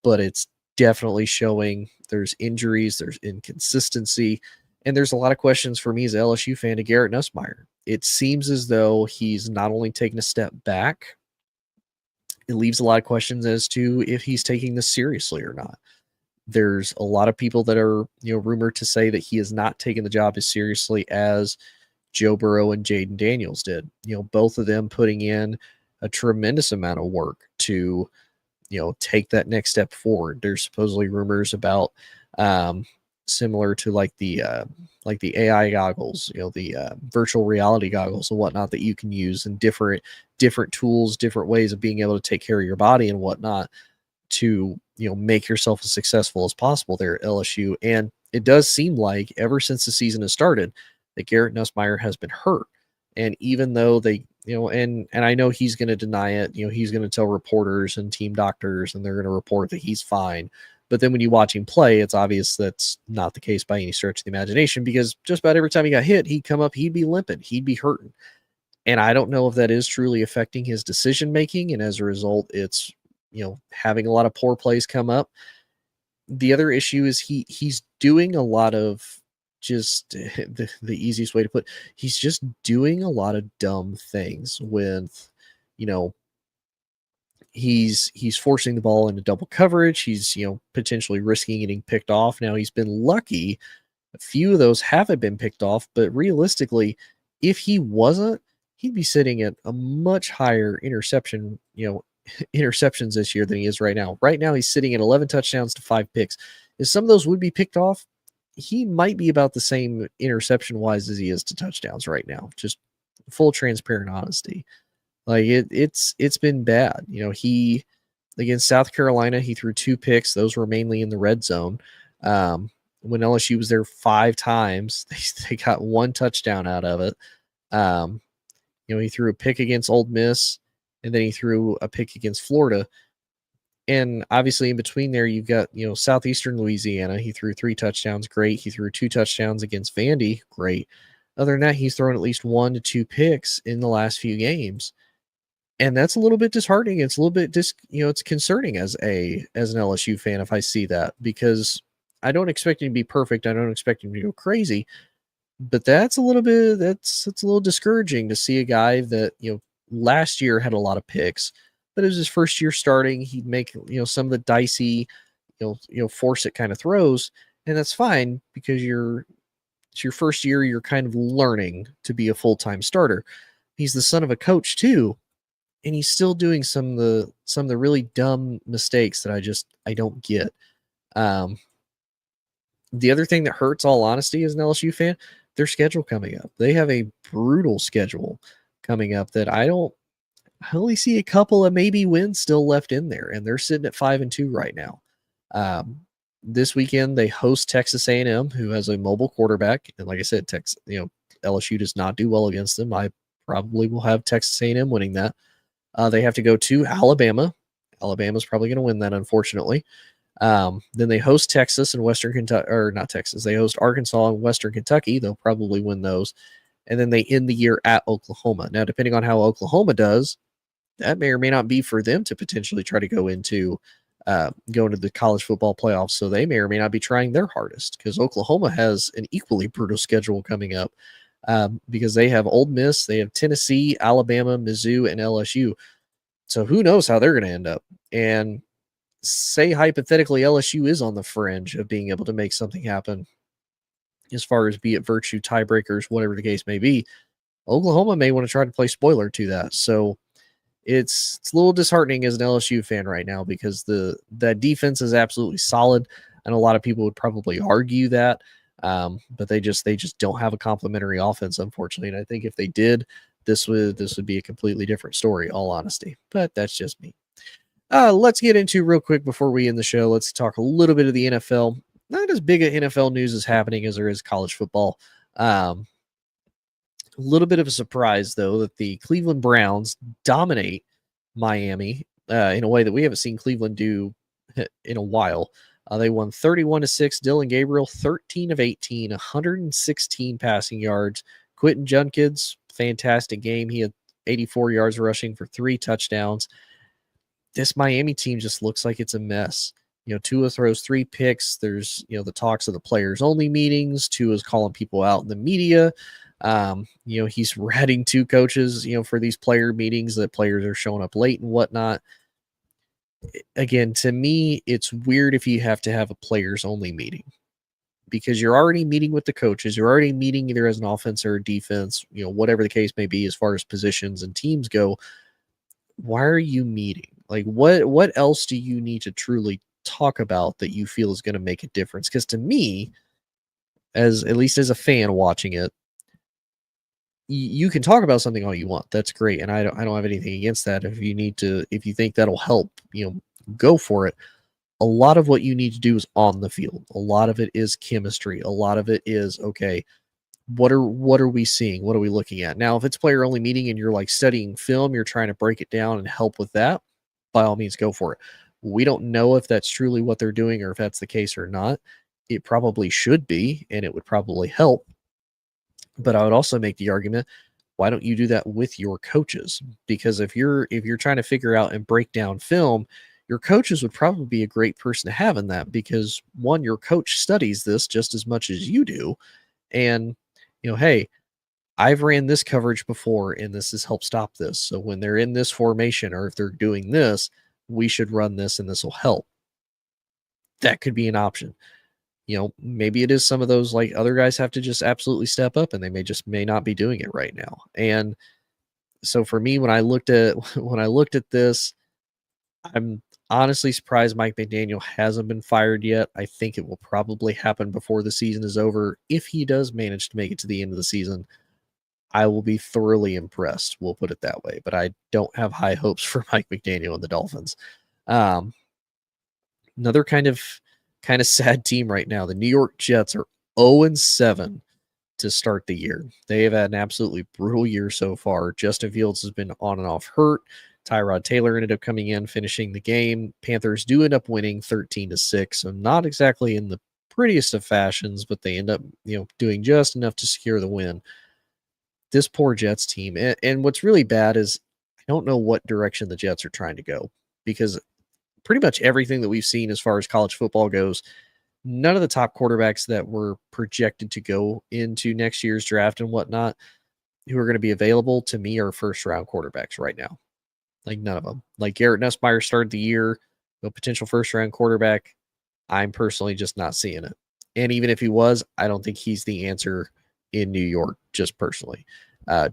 but it's definitely showing. There's injuries, there's inconsistency, and there's a lot of questions for me as an LSU fan to Garrett Nussmeier. It seems as though he's not only taken a step back, it leaves a lot of questions as to if he's taking this seriously or not. There's a lot of people that are, rumored to say that he has not taken the job as seriously as Joe Burrow and Jaden Daniels did. Both of them putting in a tremendous amount of work to, take that next step forward. There's supposedly rumors about similar to the AI goggles, the virtual reality goggles and whatnot that you can use, and different tools, different ways of being able to take care of your body and whatnot to, make yourself as successful as possible there at LSU. And it does seem like ever since the season has started that Garrett Nussmeier has been hurt. And even though they, and I know he's going to deny it, he's going to tell reporters and team doctors, and they're going to report that he's fine. But then when you watch him play, it's obvious that's not the case by any stretch of the imagination, because just about every time he got hit, he'd come up, he'd be limping, he'd be hurting. And I don't know if that is truly affecting his decision making. And as a result, it's, having a lot of poor plays come up. The other issue is he's doing a lot of just the easiest way to put he's just doing a lot of dumb things with, you know, he's forcing the ball into double coverage. He's, potentially risking getting picked off. Now he's been lucky. A few of those haven't been picked off, but realistically, if he wasn't, he'd be sitting at a much higher interceptions this year than he is right now. Right now, he's sitting at 11 touchdowns to 5 picks. If some of those would be picked off, he might be about the same interception wise as he is to touchdowns right now. Just full transparent honesty. Like it's been bad. He against South Carolina, he threw 2 picks. Those were mainly in the red zone. When LSU was there 5 times, they got 1 touchdown out of it. He threw a pick against Ole Miss, and then he threw a pick against Florida. And obviously in between there, you've got, Southeastern Louisiana. He threw 3 touchdowns. Great. He threw 2 touchdowns against Vandy. Great. Other than that, he's thrown at least 1 to 2 picks in the last few games. And that's a little bit disheartening. It's a little bit it's concerning as an LSU fan if I see that, because I don't expect him to be perfect. I don't expect him to go crazy, but that's a little discouraging to see a guy that, last year had a lot of picks, but it was his first year starting. He'd make, some of the dicey, force it kind of throws, and that's fine because it's your first year. You're kind of learning to be a full-time starter. He's the son of a coach too, and he's still doing some of the really dumb mistakes that I don't get. The other thing that hurts, all honesty, as an LSU fan, their schedule coming up. They have a brutal schedule coming up that I only see a couple of maybe wins still left in there, and they're sitting at 5-2 right now. This weekend they host Texas A&M, who has a mobile quarterback, and like I said, LSU does not do well against them. I probably will have Texas A&M winning that. They have to go to Alabama. Alabama's probably going to win that, unfortunately. Then they host Texas and Western Kentucky, or not Texas. They host Arkansas and Western Kentucky. They'll probably win those. And then they end the year at Oklahoma. Now, depending on how Oklahoma does, that may or may not be for them to potentially try to go into the college football playoffs. So they may or may not be trying their hardest, because Oklahoma has an equally brutal schedule coming up, because they have Ole Miss, they have Tennessee, Alabama, Mizzou, and LSU. So who knows how they're going to end up. And say hypothetically LSU is on the fringe of being able to make something happen, as far as be it virtue, tiebreakers, whatever the case may be, Oklahoma may want to try to play spoiler to that. So it's a little disheartening as an LSU fan right now, because that defense is absolutely solid, and a lot of people would probably argue that, but they just don't have a complementary offense, unfortunately. And I think if they did, this would be a completely different story, all honesty. But that's just me. Let's get into real quick before we end the show. Let's talk a little bit of the NFL. Not as big of NFL news is happening as there is college football. A little bit of a surprise, though, that the Cleveland Browns dominate Miami in a way that we haven't seen Cleveland do in a while. They won 31-6. Dylan Gabriel, 13 of 18, 116 passing yards. Quentin Junkins, fantastic game. He had 84 yards rushing for 3 touchdowns. This Miami team just looks like it's a mess. Tua throws 3 picks. There's, the talks of the players only meetings. Tua's calling people out in the media. He's ratting 2 coaches, for these player meetings, that players are showing up late and whatnot. Again, to me, it's weird if you have to have a players only meeting, because you're already meeting with the coaches. You're already meeting either as an offense or a defense, whatever the case may be, as far as positions and teams go. Why are you meeting? Like, what else do you need to truly talk about that you feel is going to make a difference? Because to me, at least as a fan watching it, you can talk about something all you want. That's great, and I don't have anything against that. If you think that'll help, go for it. A lot of what you need to do is on the field. A lot of it is chemistry. A lot of it is, okay, what are we seeing? What are we looking at? Now, if it's player only meeting and you're like studying film, you're trying to break it down and help with that, by all means, go for it. We don't know if that's truly what they're doing or if that's the case or not. It probably should be, and it would probably help. But I would also make the argument, why don't you do that with your coaches? Because if you're trying to figure out and break down film, your coaches would probably be a great person to have in that, because one, your coach studies this just as much as you do. And, hey, I've ran this coverage before and this has helped stop this. So when they're in this formation, or if they're doing this, we should run this and this will help. That could be an option. Maybe it is some of those, like, other guys have to just absolutely step up, and they may not be doing it right now. And so for me, when I looked at this, I'm honestly surprised Mike McDaniel hasn't been fired yet. I think it will probably happen before the season is over. If he does manage to make it to the end of the season, I will be thoroughly impressed. We'll put it that way. But I don't have high hopes for Mike McDaniel and the Dolphins. Another kind of sad team right now. The New York Jets are 0-7 to start the year. They have had an absolutely brutal year so far. Justin Fields has been on and off hurt. Tyrod Taylor ended up coming in, finishing the game. Panthers do end up winning 13-6, so not exactly in the prettiest of fashions, but they end up, doing just enough to secure the win. This poor Jets team, and what's really bad is I don't know what direction the Jets are trying to go, because pretty much everything that we've seen as far as college football goes, none of the top quarterbacks that were projected to go into next year's draft and whatnot, who are going to be available to me, are first round quarterbacks right now. Like, none of them. Like, Garrett Nussmeier started the year, a potential first round quarterback. I'm personally just not seeing it. And even if he was, I don't think he's the answer in New York, just personally.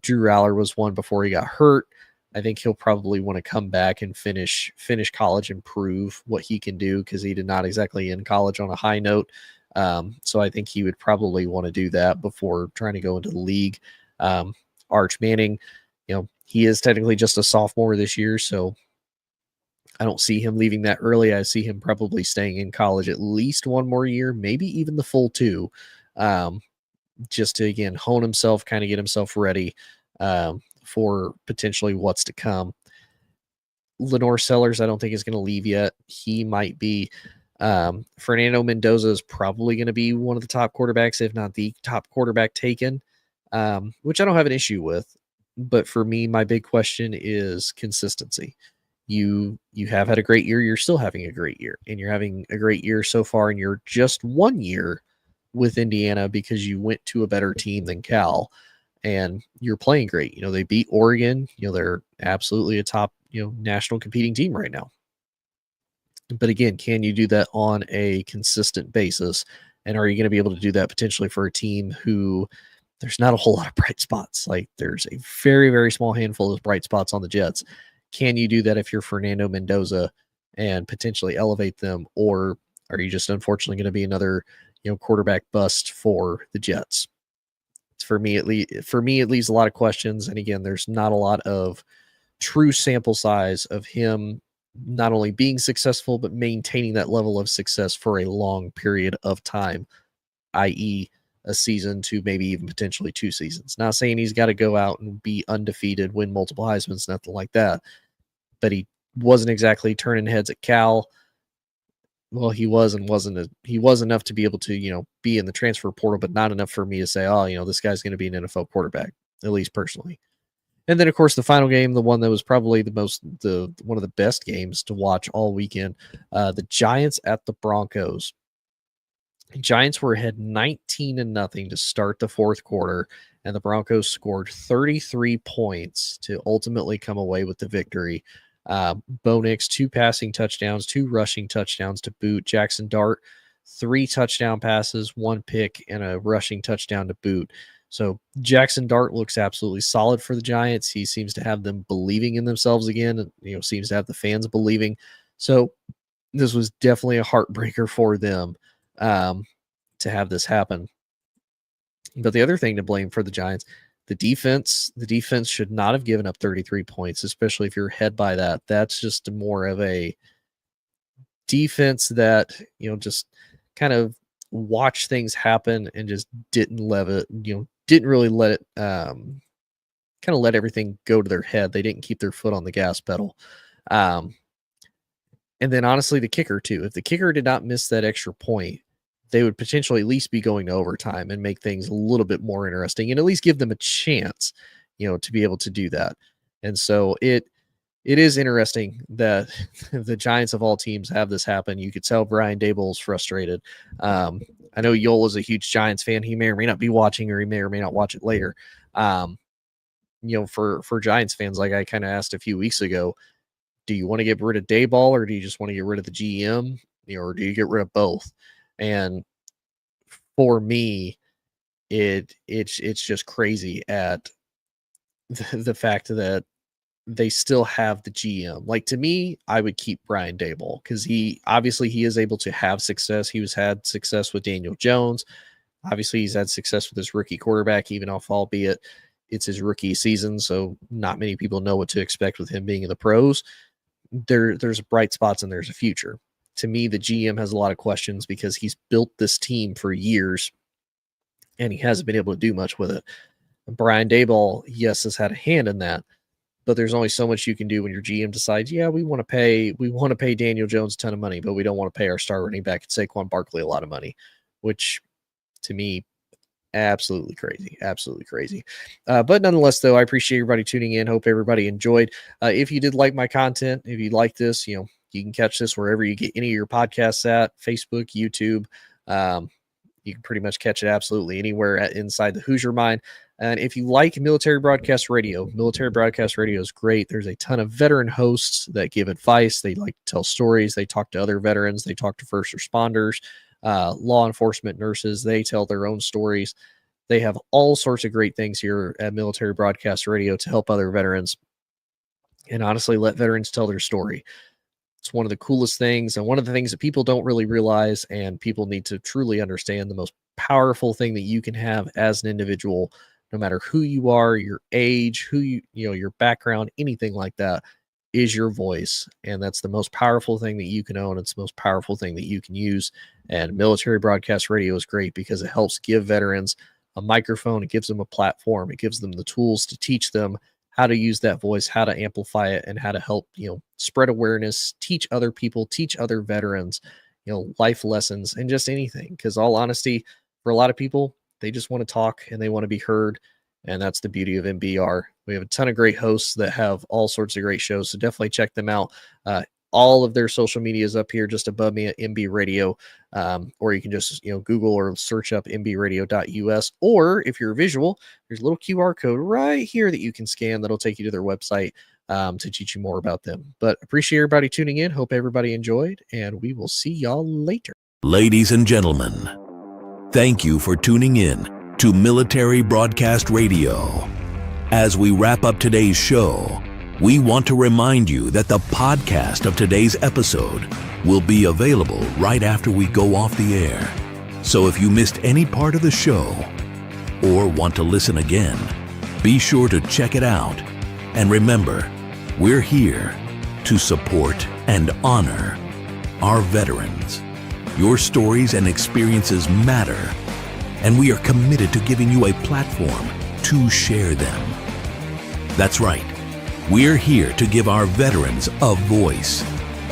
Drew Aller was one before he got hurt. I think he'll probably want to come back and finish college and prove what he can do, because he did not exactly end college on a high note. So I think he would probably want to do that before trying to go into the league. Arch Manning, he is technically just a sophomore this year, so I don't see him leaving that early. I see him probably staying in college at least one more year, maybe even the full 2, just to, again, hone himself, kind of get himself ready for potentially what's to come. Lenore Sellers, I don't think is going to leave yet. He might be. Fernando Mendoza is probably going to be one of the top quarterbacks, if not the top quarterback taken, which I don't have an issue with. But for me, my big question is consistency. You have had a great year. You're still having a great year, and you're having a great year so far, and you're just 1 year with Indiana because you went to a better team than Cal, and you're playing great. They beat Oregon. They're absolutely a top, national competing team right now. But again, can you do that on a consistent basis? And are you going to be able to do that potentially for a team who there's not a whole lot of bright spots? Like, there's a very, very small handful of bright spots on the Jets. Can you do that if you're Fernando Mendoza and potentially elevate them? Or are you just unfortunately going to be another, quarterback bust for the Jets? For me, it leaves a lot of questions. And again, there's not a lot of true sample size of him not only being successful, but maintaining that level of success for a long period of time, i.e. a season to maybe even potentially 2 seasons. Not saying he's got to go out and be undefeated, win multiple Heismans, nothing like that. But he wasn't exactly turning heads at Cal. Well, he was enough to be able to, be in the transfer portal, but not enough for me to say, oh, this guy's going to be an NFL quarterback, at least personally. And then, of course, the final game, the one that was probably one of the best games to watch all weekend, the Giants at the Broncos. The Giants were ahead 19-0 to start the fourth quarter, and the Broncos scored 33 points to ultimately come away with the victory. Bo Nix, 2 passing touchdowns, 2 rushing touchdowns to boot. Jackson Dart, 3 touchdown passes, 1 pick, and a rushing touchdown to boot. So Jackson Dart looks absolutely solid for the Giants. He seems to have them believing in themselves again, and seems to have the fans believing. So this was definitely a heartbreaker for them to have this happen. But the other thing to blame for the Giants, the defense should not have given up 33 points, especially if you're ahead by that. That's just more of a defense that, just kind of watch things happen and just didn't really let it kind of let everything go to their head. They didn't keep their foot on the gas pedal. And then honestly, the kicker too. If the kicker did not miss that extra point, they would potentially at least be going to overtime and make things a little bit more interesting and at least give them a chance. to be able to do that. And so it is interesting that the Giants of all teams have this happen. You could tell Brian Daboll's frustrated. I know Yoel is a huge Giants fan. He may or may not be watching, or he may or may not watch it later. For Giants fans, like I kind of asked a few weeks ago, do you want to get rid of Daboll, or do you just want to get rid of the GM, or do you get rid of both? And for me, it's just crazy at the fact that they still have the GM. Like, to me, I would keep Brian Daboll because he is able to have success. He had success with Daniel Jones. Obviously, he's had success with his rookie quarterback, even albeit it's his rookie season, so not many people know what to expect with him being in the pros. There's bright spots and there's a future. To me, the GM has a lot of questions because he's built this team for years and he hasn't been able to do much with it. Brian Daboll, yes, has had a hand in that, but there's only so much you can do when your GM decides, yeah, we want to pay Daniel Jones a ton of money, but we don't want to pay our star running back and Saquon Barkley a lot of money, which to me, absolutely crazy. But nonetheless, though, I appreciate everybody tuning in. Hope everybody enjoyed. If you did like my content, if you like this, you can catch this wherever you get any of your podcasts at, Facebook, YouTube. You can pretty much catch it absolutely anywhere inside the Hoosier Mind. And if you like Military Broadcast Radio is great. There's a ton of veteran hosts that give advice. They like to tell stories. They talk to other veterans. They talk to first responders, law enforcement, nurses. They tell their own stories. They have all sorts of great things here at Military Broadcast Radio to help other veterans and honestly let veterans tell their story. It's one of the coolest things, and one of the things that people don't really realize and people need to truly understand. The most powerful thing that you can have as an individual, no matter who you are, your age, your background, anything like that, is your voice. And that's the most powerful thing that you can own. It's the most powerful thing that you can use. And Military Broadcast Radio is great because it helps give veterans a microphone. It gives them a platform. It gives them the tools to teach them how to use that voice, how to amplify it, and how to help, spread awareness, teach other people, teach other veterans, life lessons, and just anything. Because all honesty, for a lot of people, they just want to talk and they want to be heard. And that's the beauty of MBR. We have a ton of great hosts that have all sorts of great shows. So definitely check them out. All of their social media is up here just above me at MB Radio. Or you can just, Google or search up mbradio.us. Or if you're visual, there's a little QR code right here that you can scan that'll take you to their website to teach you more about them. But appreciate everybody tuning in. Hope everybody enjoyed, and we will see y'all later. Ladies and gentlemen, thank you for tuning in to Military Broadcast Radio. As we wrap up today's show, we want to remind you that the podcast of today's episode will be available right after we go off the air. So if you missed any part of the show or want to listen again, be sure to check it out. And remember, we're here to support and honor our veterans. Your stories and experiences matter, and we are committed to giving you a platform to share them. That's right. We're here to give our veterans a voice.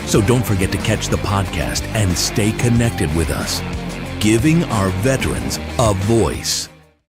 So don't forget to catch the podcast and stay connected with us. Giving our veterans a voice.